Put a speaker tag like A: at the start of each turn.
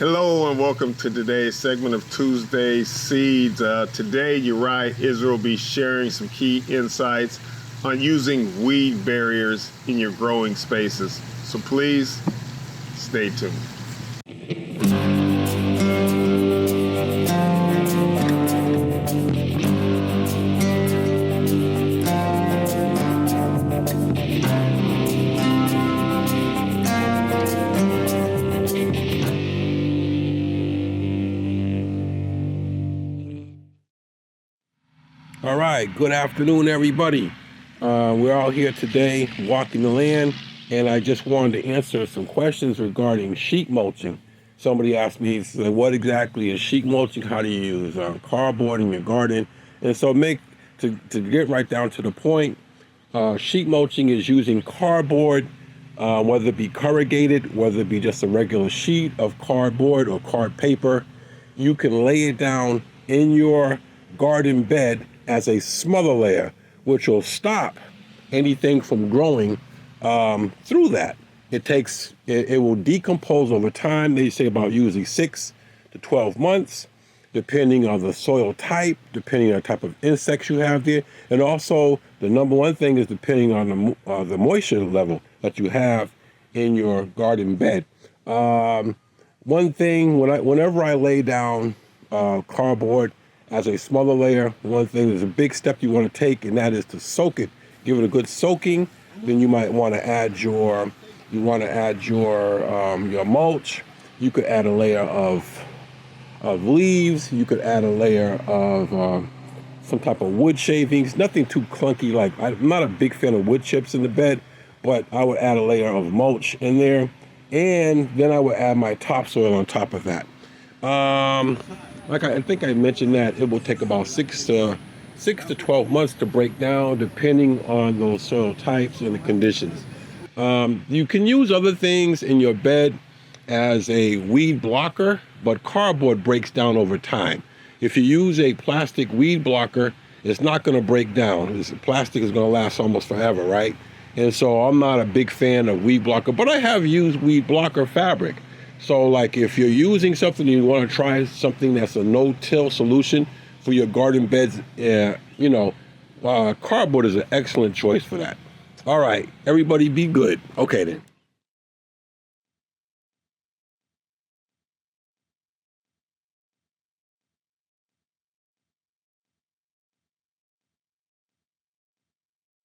A: Hello and welcome to today's segment of Tuesday Seeds. Today, Uriah Israel will be sharing some key insights on using weed barriers in your growing spaces. So please stay tuned.
B: All right, good afternoon, everybody. We're all here today walking the land, and I just wanted to answer some questions regarding sheet mulching. Somebody asked me, what exactly is sheet mulching? How do you use cardboard in your garden? And so to get right down to the point, sheet mulching is using cardboard, whether it be corrugated, whether it be just a regular sheet of cardboard or card paper. You can lay it down in your garden bed as a smother layer, which will stop anything from growing through that. It will decompose over time. They say about usually 6 to 12 months, depending on the soil type, depending on the type of insects you have there. And also the number one thing is depending on the moisture level that you have in your garden bed. One thing, whenever I lay down cardboard as a smother layer, one thing is a big step you want to take, and that is to soak it. Give it a good soaking. Then you might want to add your mulch. You could add a layer of leaves. You could add a layer of some type of wood shavings. Nothing too clunky. Like, I'm not a big fan of wood chips in the bed, but I would add a layer of mulch in there, and then I would add my topsoil on top of that. I think I mentioned that it will take about 6 to 12 months to break down, depending on those soil types and the conditions. You can use other things in your bed as a weed blocker, but cardboard breaks down over time. If you use a plastic weed blocker, it's not going to break down. Plastic is going to last almost forever, right? And so I'm not a big fan of weed blocker, but I have used weed blocker fabric. So like if you're using something and you want to try something that's a no-till solution for your garden beds, cardboard is an excellent choice for that. All right, everybody be good. Okay then.